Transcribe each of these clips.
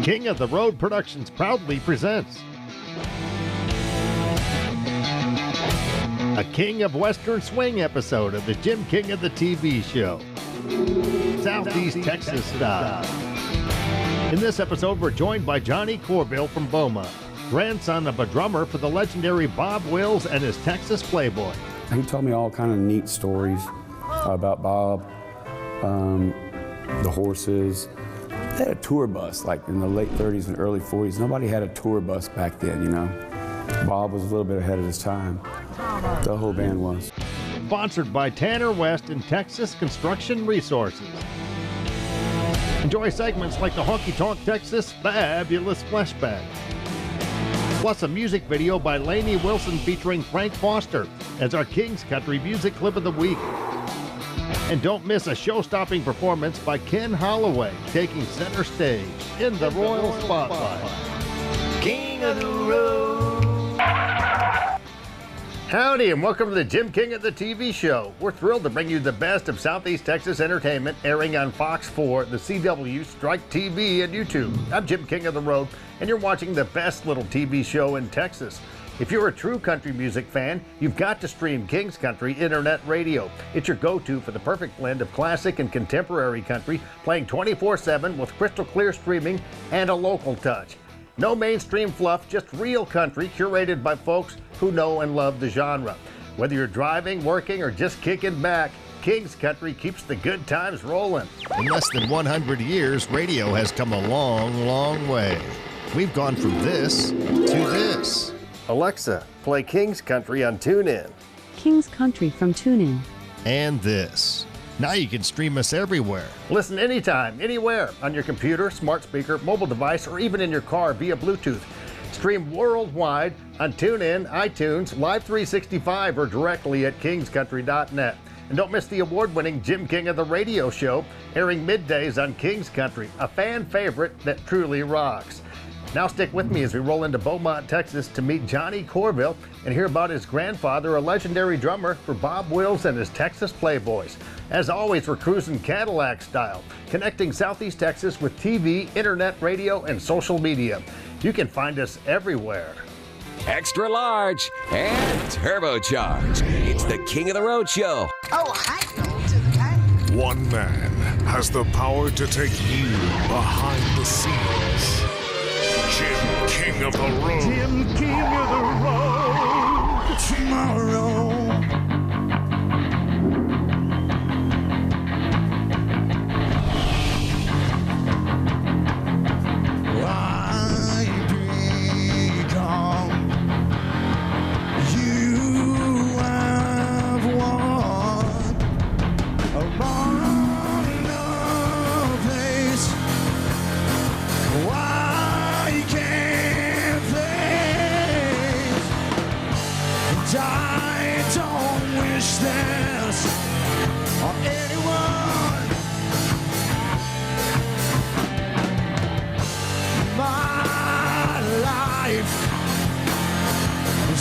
King of the Road Productions proudly presents a King of Western Swing episode of the Jim King of the TV show, Southeast Texas style. In this episode, we're joined by Johnny Courville from Beaumont, grandson of a drummer for the legendary Bob Wills and his Texas Playboy. He told me all kind of neat stories about Bob, the horses. They had a tour bus, like in the late 30s and early 40s. Nobody had a tour bus back then, you know. Bob was a little bit ahead of his time. The whole band was. Sponsored by Tanner West and Texas Construction Resources. Enjoy segments like the Honky Tonk Texas Fabulous Flashback. Plus a music video by Lainey Wilson featuring Frank Foster as our King's Country Music Clip of the Week. And don't miss a show-stopping performance by Ken Holloway taking center stage in the Royal Spotlight. King of the Road. Howdy and welcome to the Jim King of the TV show. We're thrilled to bring you the best of Southeast Texas entertainment airing on Fox 4, the CW, Strike TV, and YouTube. I'm Jim King of the Road, and you're watching the best little TV show in Texas. If you're a true country music fan, you've got to stream King's Country Internet Radio. It's your go-to for the perfect blend of classic and contemporary country, playing 24/7 with crystal clear streaming and a local touch. No mainstream fluff, just real country curated by folks who know and love the genre. Whether you're driving, working, or just kicking back, King's Country keeps the good times rolling. In less than 100 years, radio has come a long, long way. We've gone from this to this. Alexa, play King's Country on TuneIn. King's Country from TuneIn. And this. Now you can stream us everywhere. Listen anytime, anywhere, on your computer, smart speaker, mobile device, or even in your car via Bluetooth. Stream worldwide on TuneIn, iTunes, Live 365, or directly at kingscountry.net. And don't miss the award-winning Jim King of the Radio show, airing middays on King's Country, a fan favorite that truly rocks. Now stick with me as we roll into Beaumont, Texas to meet Johnny Courville and hear about his grandfather, a legendary drummer for Bob Wills and his Texas Playboys. As always, we're cruising Cadillac style, connecting Southeast Texas with TV, internet, radio, and social media. You can find us everywhere. Extra large and turbocharged. It's the King of the Road show. Oh, I know to the guy. One man has the power to take you behind the scenes. Jim King of the Road. Jim King of the Road. Tomorrow.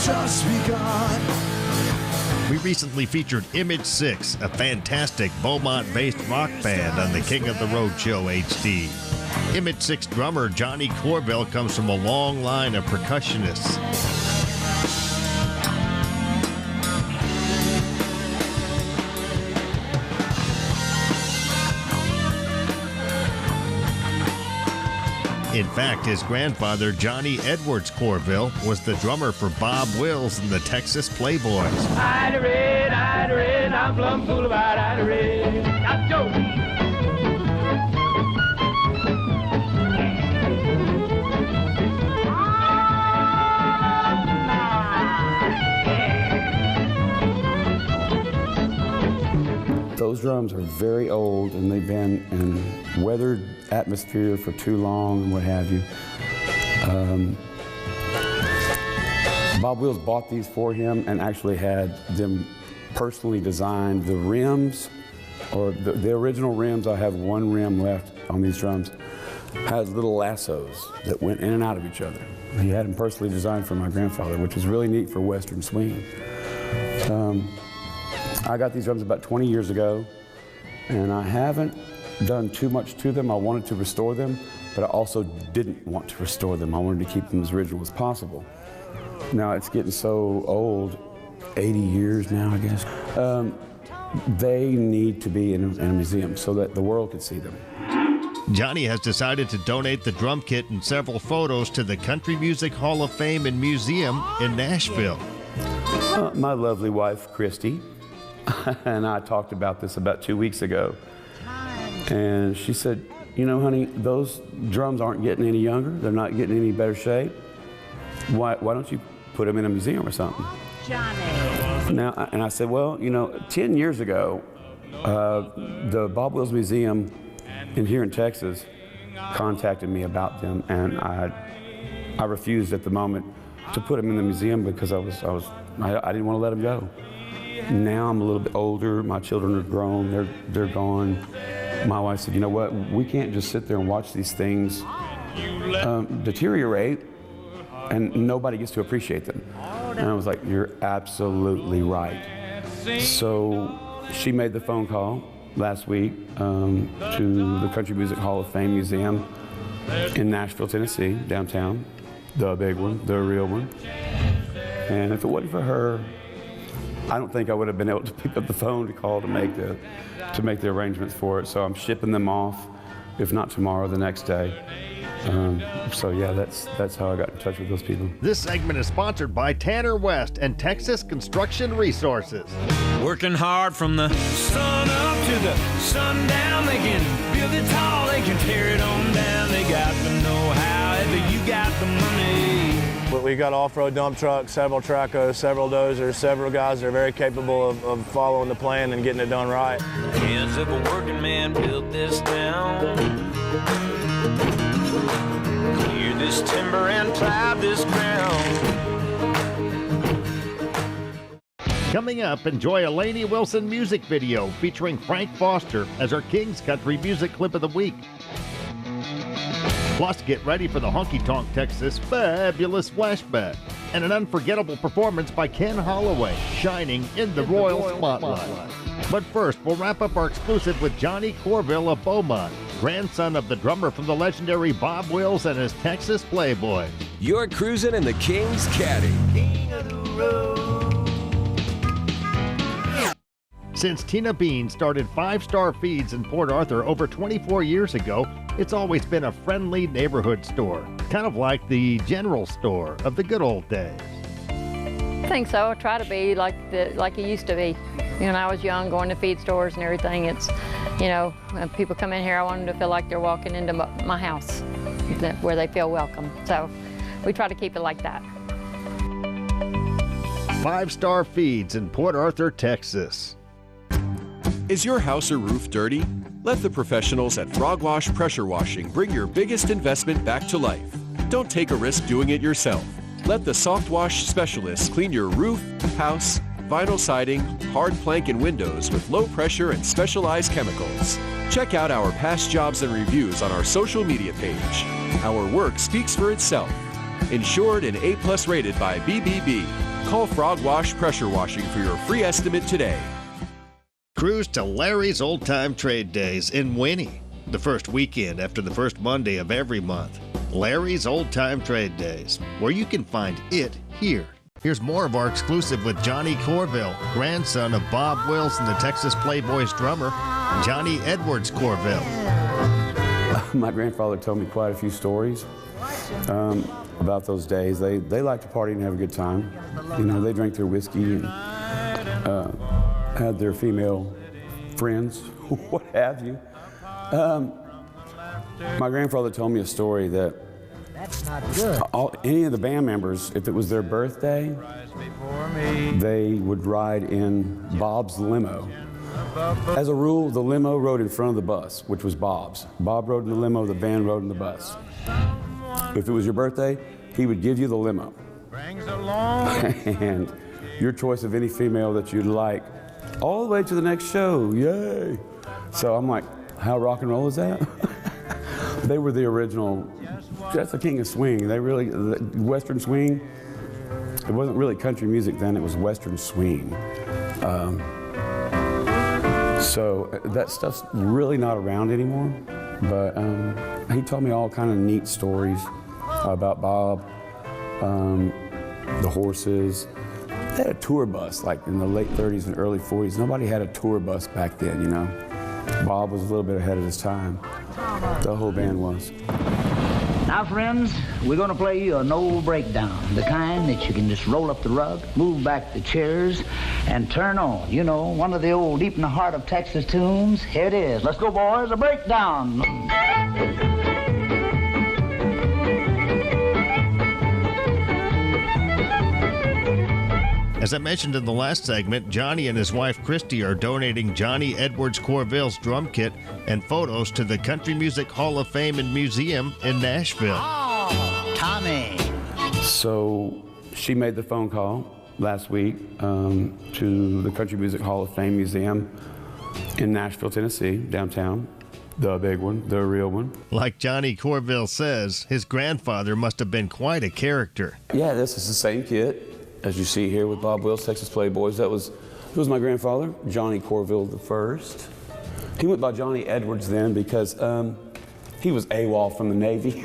Just begun. We recently featured Image 6, a fantastic Beaumont-based rock band on the King of the Road Show HD. Image 6 drummer Johnny Courville comes from a long line of percussionists. In fact, his grandfather, Johnny Edwards Courville, was the drummer for Bob Wills and the Texas Playboys. I'm plumb fool about Ida-Red. Now, Joe. Those drums are very old and they've been in weathered atmosphere for too long and what have you. Bob Wills bought these for him and actually had them personally designed. The rims, or the original rims, I have one rim left on these drums, has little lassos that went in and out of each other. He had them personally designed for my grandfather, which was really neat for Western swing. I got these drums about 20 years ago, and I haven't done too much to them. I wanted to restore them, but I also didn't want to restore them. I wanted to keep them as original as possible. Now it's getting so old, 80 years now, I guess. They need to be in a museum so that the world can see them. Johnny has decided to donate the drum kit and several photos to the Country Music Hall of Fame and Museum in Nashville. My lovely wife, Christy, and I talked about this about 2 weeks ago. And she said, you know, honey, those drums aren't getting any younger. They're not getting any better shape. Why don't you put them in a museum or something? Johnny. Now, and I said, well, you know, 10 years ago, the Bob Wills Museum here in Texas contacted me about them, and I refused at the moment to put them in the museum because I didn't want to let them go. Now I'm a little bit older. My children are grown. They're gone. My wife said, you know what? We can't just sit there and watch these things deteriorate, and nobody gets to appreciate them. And I was like, you're absolutely right. So she made the phone call last week to the Country Music Hall of Fame Museum in Nashville, Tennessee, downtown, the big one, the real one. And if it wasn't for her, I don't think I would have been able to pick up the phone to call to make the arrangements for it. So I'm shipping them off, if not tomorrow, the next day. So yeah, that's how I got in touch with those people. This segment is sponsored by Tanner West and Texas Construction Resources. Working hard from the sun up to the sundown. They can build it tall, they can tear it on down. They got the know-how, if you got the money. We've got off-road dump trucks, several tracos, several dozers, several guys that are very capable of following the plan and getting it done right. The hands of a working man built this town. Cleared this timber and plowed this ground. Coming up, enjoy a Lainey Wilson music video featuring Frank Foster as our King's Country Music Clip of the Week. Plus, get ready for the Honky Tonk Texas fabulous flashback and an unforgettable performance by Ken Holloway, shining in the royal spotlight. But first, we'll wrap up our exclusive with Johnny Courville of Beaumont, grandson of the drummer from the legendary Bob Wills and his Texas Playboy. You're cruising in the King's Caddy. King of the road. Since Tina Bean started 5-Star Feeds in Port Arthur over 24 years ago, it's always been a friendly neighborhood store, kind of like the general store of the good old days. I think so. I try to be like it used to be. When I was young, going to feed stores and everything, it's, you know, when people come in here, I want them to feel like they're walking into my house, where they feel welcome. So we try to keep it like that. 5-Star Feeds in Port Arthur, Texas. Is your house or roof dirty? Let the professionals at Frog Wash Pressure Washing bring your biggest investment back to life. Don't take a risk doing it yourself. Let the Soft Wash specialists clean your roof, house, vinyl siding, hard plank, and windows with low pressure and specialized chemicals. Check out our past jobs and reviews on our social media page. Our work speaks for itself. Insured and A+ rated by BBB. Call Frog Wash Pressure Washing for your free estimate today. Cruise to Larry's Old Time Trade Days in Winnie, the first weekend after the first Monday of every month. Larry's Old Time Trade Days, where you can find it here. Here's more of our exclusive with Johnny Courville, grandson of Bob Wills and the Texas Playboys drummer, Johnny Edwards Courville. My grandfather told me quite a few stories about those days. They liked to party and have a good time. You know, they drank their whiskey and had their female friends, what have you. My grandfather told me a story that any of the band members, if it was their birthday, they would ride in Bob's limo. As a rule, the limo rode in front of the bus, which was Bob's. Bob rode in the limo, the band rode in the bus. If it was your birthday, he would give you the limo. And your choice of any female that you'd like, all the way to the next show, yay. So I'm like, how rock and roll is that? They were the original, that's the king of swing. They really, Western swing, it wasn't really country music then, it was Western swing. So that stuff's really not around anymore, but he told me all kind of neat stories about Bob, the horses. They had a tour bus, like in the late 30s and early 40s. Nobody had a tour bus back then, you know. Bob was a little bit ahead of his time. The whole band was. Now, friends, we're going to play you an old breakdown, the kind that you can just roll up the rug, move back the chairs, and turn on. You know, one of the old deep in the heart of Texas tunes. Here it is. Let's go, boys, a breakdown. As I mentioned in the last segment, Johnny and his wife Christy are donating Johnny Edwards Courville's drum kit and photos to the Country Music Hall of Fame and Museum in Nashville. Oh, Tommy. So she made the phone call last week to the Country Music Hall of Fame Museum in Nashville, Tennessee, downtown. The big one, the real one. Like Johnny Courville says, his grandfather must have been quite a character. Yeah, this is the same kit as you see here with Bob Wills, Texas Playboys. It was my grandfather, Johnny Courville the first. He went by Johnny Edwards then because he was AWOL from the Navy.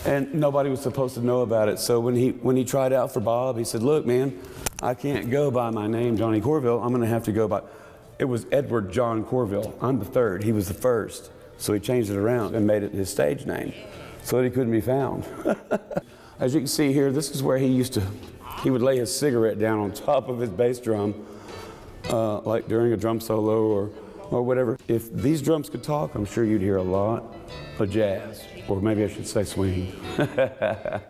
And nobody was supposed to know about it. So when he tried out for Bob, he said, look, man, I can't go by my name, Johnny Courville. I'm going to have to go by, it was Edward John Courville. I'm the third. He was the first. So he changed it around and made it his stage name so that he couldn't be found. As you can see here, this is where he would lay his cigarette down on top of his bass drum, like during a drum solo or whatever. If these drums could talk, I'm sure you'd hear a lot of jazz, or maybe I should say swing. And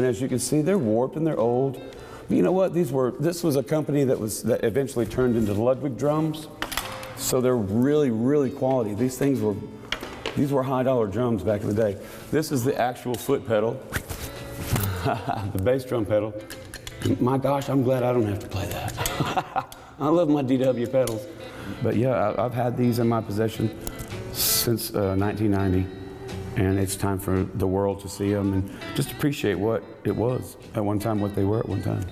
as you can see, they're warped and they're old. But you know what? This was a company that eventually turned into Ludwig drums. So they're really, really quality. These were high-dollar drums back in the day. This is the actual foot pedal, the bass drum pedal. My gosh, I'm glad I don't have to play that. I love my DW pedals. But yeah, I've had these in my possession since 1990, and it's time for the world to see them and just appreciate what it was at one time, what they were at one time.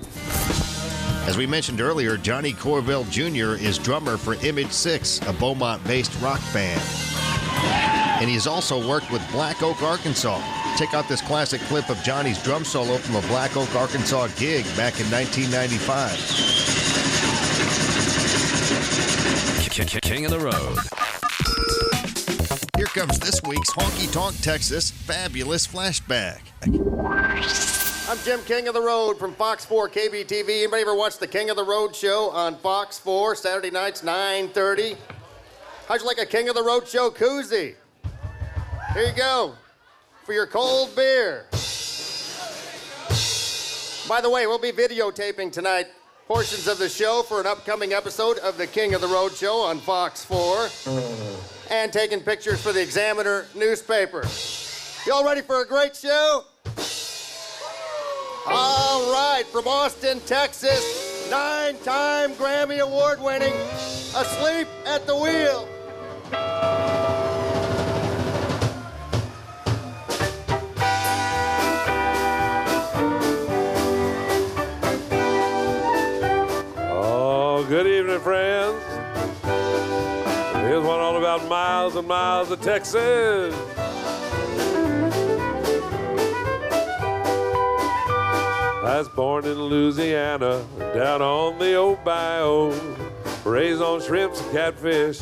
As we mentioned earlier, Johnny Courville Jr. is drummer for Image 6, a Beaumont-based rock band. And he's also worked with Black Oak, Arkansas. Check out this classic clip of Johnny's drum solo from a Black Oak, Arkansas gig back in 1995. King of the Road. Here comes this week's Honky Tonk Texas Fabulous Flashback. I'm Jim King of the Road from Fox 4 KBTV. Anybody ever watch the King of the Road show on Fox 4, Saturday nights, 9:30? How'd you like a King of the Road show koozie? Here you go, for your cold beer. By the way, we'll be videotaping tonight portions of the show for an upcoming episode of the King of the Road show on Fox 4, and taking pictures for the Examiner newspaper. Y'all ready for a great show? All right, from Austin, Texas, 9-time Grammy Award winning, Asleep at the Wheel. Oh, good evening, friends. Here's one all about miles and miles of Texas. I was born in Louisiana, down on the old bayou. Raised on shrimps and catfish,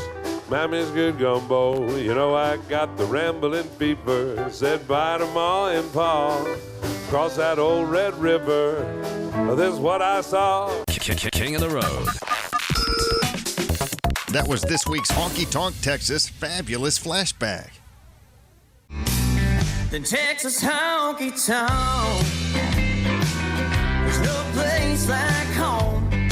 Mammy's good gumbo. You know I got the rambling fever. Said bye to Ma and Pa. Cross that old Red River. This is what I saw. King of the Road. That was this week's Honky Tonk Texas Fabulous Flashback. The Texas honky tonk. There's no place like home.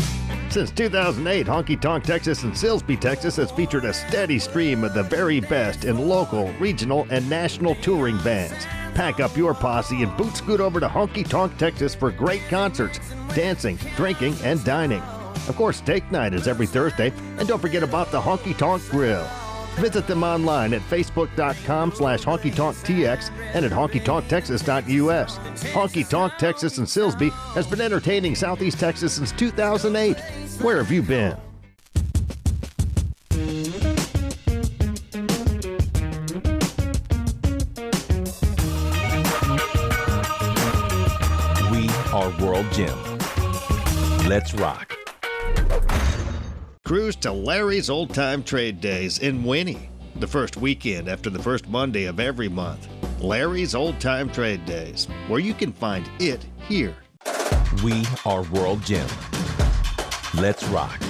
Since 2008, Honky Tonk Texas in Silsbee, Texas has featured a steady stream of the very best in local, regional, and national touring bands. Pack up your posse and boot scoot over to Honky Tonk Texas for great concerts, dancing, drinking, and dining. Of course, steak night is every Thursday, and don't forget about the Honky Tonk Grill. Visit them online at facebook.com/honkytonktx and at honkytonktexas.us. Honky Tonk Texas in Silsbee has been entertaining Southeast Texas since 2008. Where have you been? our world gym. Let's rock. Cruise to Larry's Old Time Trade Days in Winnie, the first weekend after the first Monday of every month. Larry's Old Time Trade Days, where you can find it here. We are World Gym. Let's rock.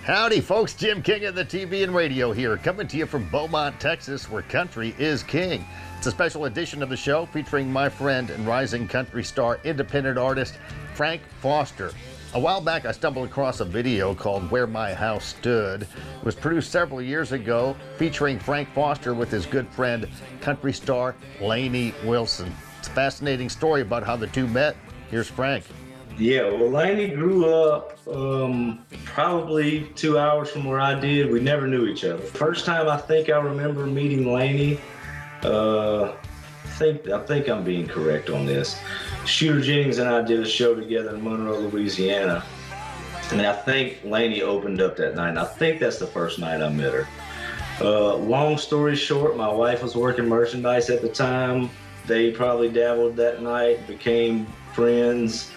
Howdy, folks. Jim King of the TV and radio here, coming to you from Beaumont, Texas, where country is king. It's a special edition of the show featuring my friend and rising country star, independent artist, Frank Foster. A while back, I stumbled across a video called Where My House Stood. It was produced several years ago, featuring Frank Foster with his good friend, country star Lainey Wilson. It's a fascinating story about how the two met. Here's Frank. Yeah, well, Lainey grew up probably 2 hours from where I did. We never knew each other. First time I think I remember meeting Lainey, I think I'm being correct on this. Shooter Jennings and I did a show together in Monroe, Louisiana. And I think Lainey opened up that night. And I think that's the first night I met her. Long story short, my wife was working merchandise at the time. They probably dabbled that night, became friends.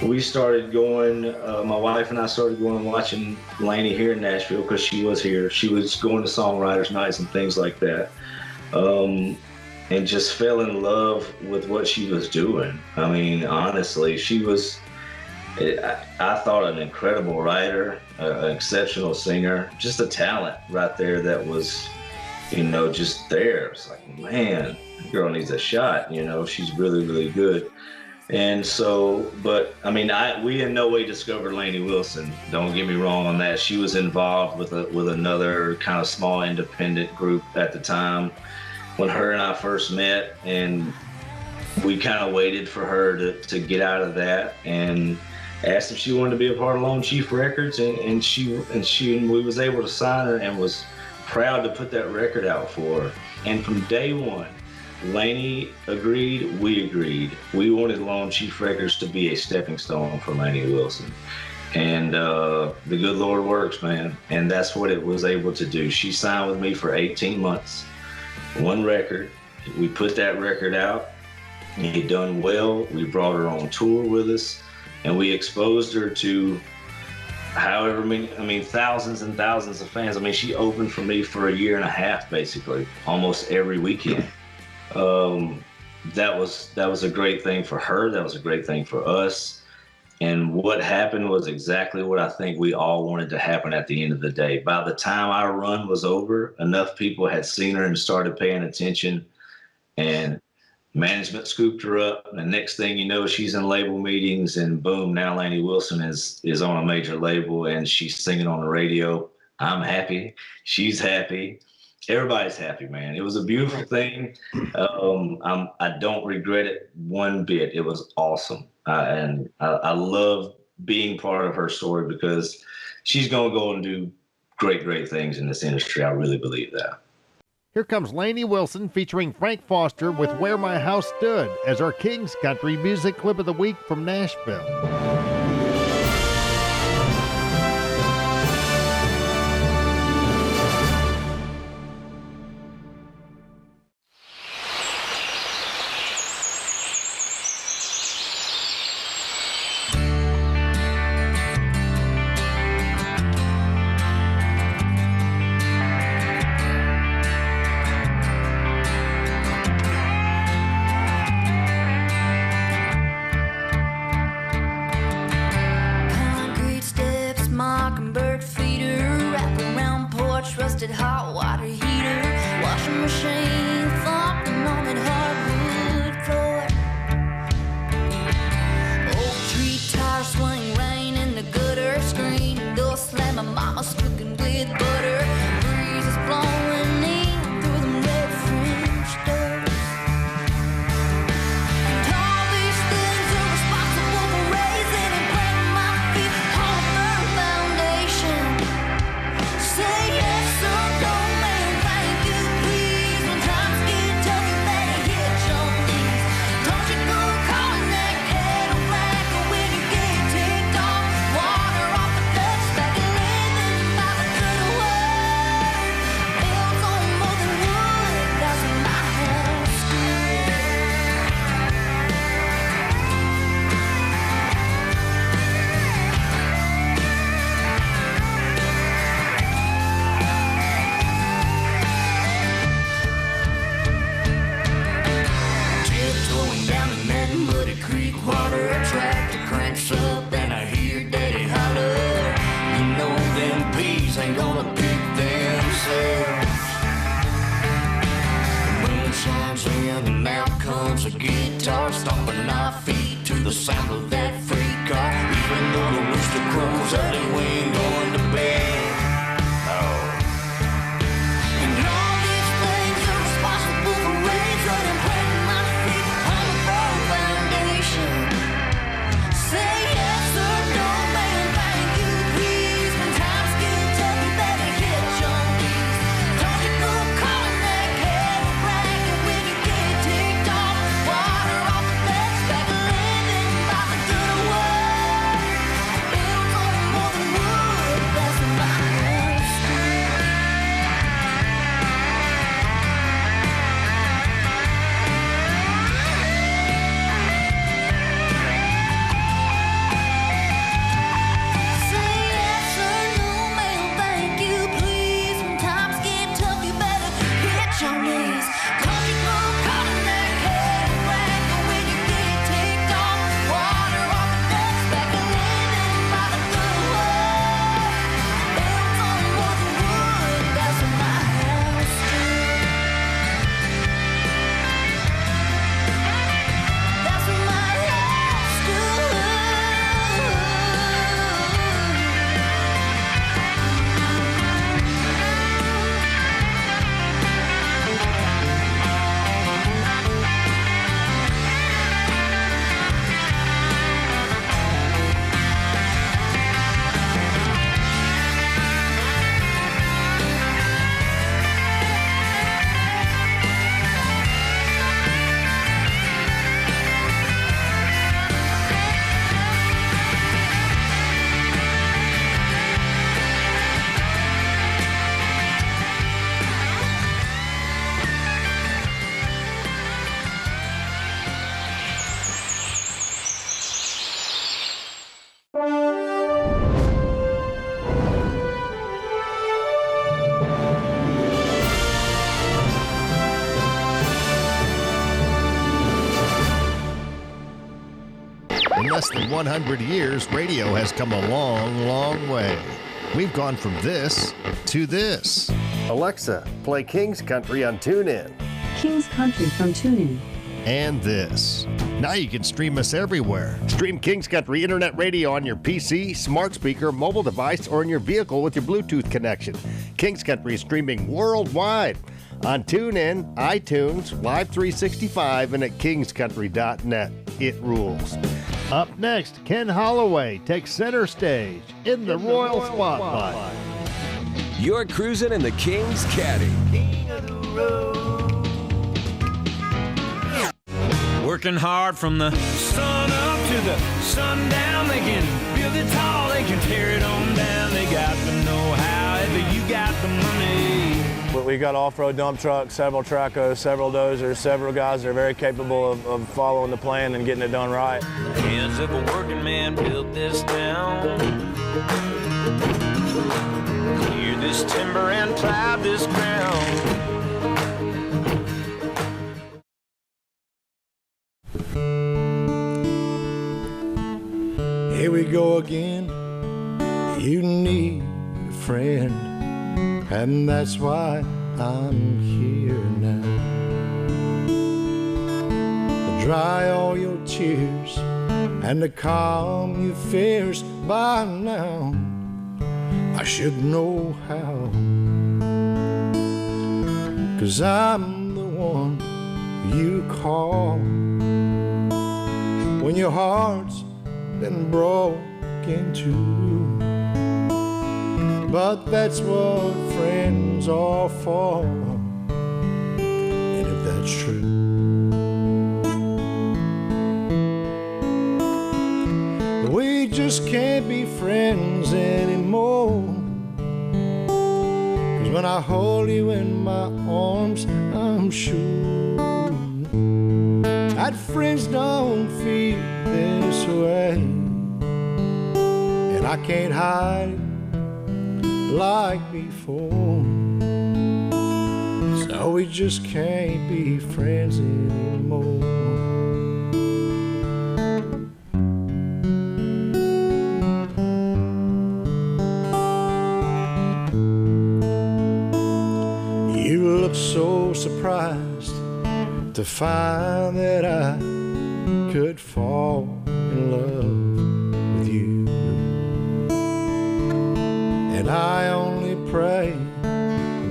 We started going, my wife and I started going and watching Lainey here in Nashville because she was here. She was going to songwriters nights and things like that. And just fell in love with what she was doing. I mean, honestly, she was, I thought, an incredible writer, an exceptional singer, just a talent right there that was, just there. It's like, man, the girl needs a shot, she's really, really good. And so, but I mean, we in no way discovered Lainey Wilson. Don't get me wrong on that. She was involved with another kind of small independent group at the time when her and I first met, and we kind of waited for her to get out of that and asked if she wanted to be a part of Lone Chief Records, and we was able to sign her and was proud to put that record out for her. And from day one, Lainey agreed, we agreed. We wanted Lone Chief Records to be a stepping stone for Lainey Wilson. And the good Lord works, man. And that's what it was able to do. She signed with me for 18 months, one record. We put that record out. It done well. We brought her on tour with us, and we exposed her to thousands and thousands of fans. I mean, she opened for me for a year and a half, basically, almost every weekend. That was a great thing for her. That was a great thing for us. And what happened was exactly what I think we all wanted to happen at the end of the day. By the time our run was over, enough people had seen her and started paying attention, and management scooped her up. And the next thing you know, she's in label meetings, and boom, now Lainey Wilson is on a major label and she's singing on the radio. I'm happy. She's happy. Everybody's happy, man. It was a beautiful thing. I don't regret it one bit. It was awesome. And I love being part of her story because she's going to go and do great, great things in this industry. I really believe that. Here comes Lainey Wilson featuring Frank Foster with Where My House Stood as our King's Country Music Clip of the Week from Nashville. Rusted hot water heater, washing machine thumping on that hardwood floor. Old tree tire swing rain in the gutter, screen door slamming, mama's cooking with butter. Breeze is blowing in through them red French doors. And all these things are responsible for raising and planting my feet on a firm foundation. Say yes. So don't man, thank you, please. When times get tough, you better hit was a guitar stomping our feet to the sound of that freight car. Even though the rooster crows early, we ain't going to bed. Oh. And all these things are responsible for raising planting my feet on a firm foundation. Say yes or no, man, thank you, please. When times get tough, you better hit your knees. Don't you go calling that kettle black, and when you get ticked off, water off the best back, living by the good word. Built on more than wood, that's my house. Say yes or no, man, thank you, please. When times get tough, you better hit your knees. Don't you go calling that kettle black, and when you get ticked off, water off the duck's back, living by the good word. Built on more than wood, that's my house. That's my house too. In less than 100 years, radio has come a long, long way. We've gone from this to this. Alexa, play King's Country on TuneIn. King's Country from TuneIn. And this. Now you can stream us everywhere. Stream King's Country Internet Radio on your PC, smart speaker, mobile device, or in your vehicle with your Bluetooth connection. King's Country is streaming worldwide on TuneIn, iTunes, Live 365, and at kingscountry.net. It rules. Up next, Ken Holloway takes center stage in the Royal Spotlight. You're cruising in the King's Caddy. King of the road. Working hard from the sun up to the sundown. They can build it tall, they can tear it on down. They got the know-how, if you got the money. We got off-road dump trucks, several tracos, several dozers, several guys that are very capable of following the plan and getting it done right. The hands of a working man built this town. Cleared this timber and plowed this ground. Here we go again. You need a friend, and that's why I'm here now. To dry all your tears and to calm your fears. By now I should know how, 'cause I'm the one you call when your heart's been broken too. But that's what friends are for, and if that's true, we just can't be friends anymore. 'Cause when I hold you in my arms, I'm sure that friends don't feel this way, and I can't hide like before. So we just can't be friends anymore. You look so surprised But to find that I could fall in love with you. And I only pray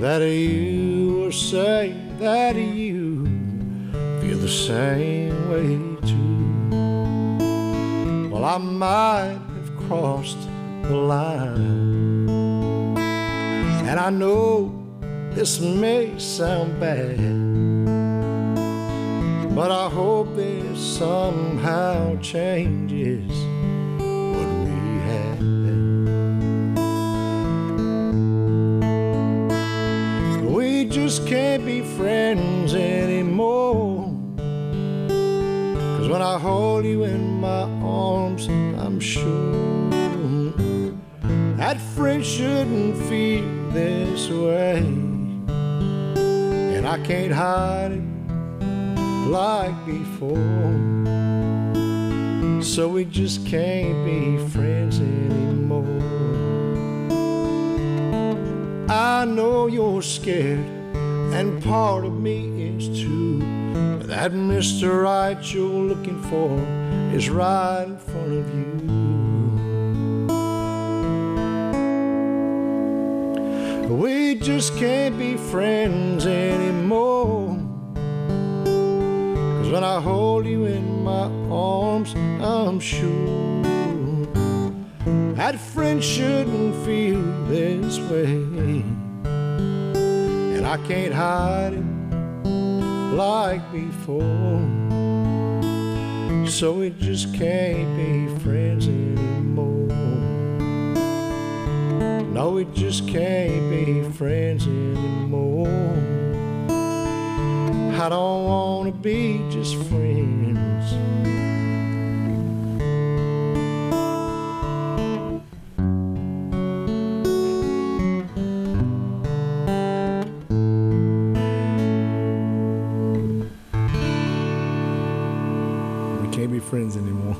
that you will say that you feel the same way too. Well, I might have crossed the line, and I know this may sound bad, but I hope this somehow changes what we had. We just can't be friends anymore, 'cause when I hold you in my arms, I'm sure that friends shouldn't feel this way. And I can't hide it like before, so we just can't be friends anymore. I know you're scared, and part of me is too, but that Mr. Right you're looking for is right in front of you. We just can't be friends anymore, 'cause when I hold you in my arms, I'm sure that friends shouldn't feel this way. And I can't hide it like before, so we just can't be friends anymore. No, we just can't be friends anymore. I don't want to be just friends. We can't be friends anymore.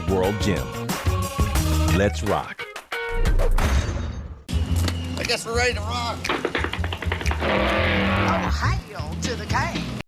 World Gym. Let's rock. I guess we're ready to rock. Oh, hail to the king.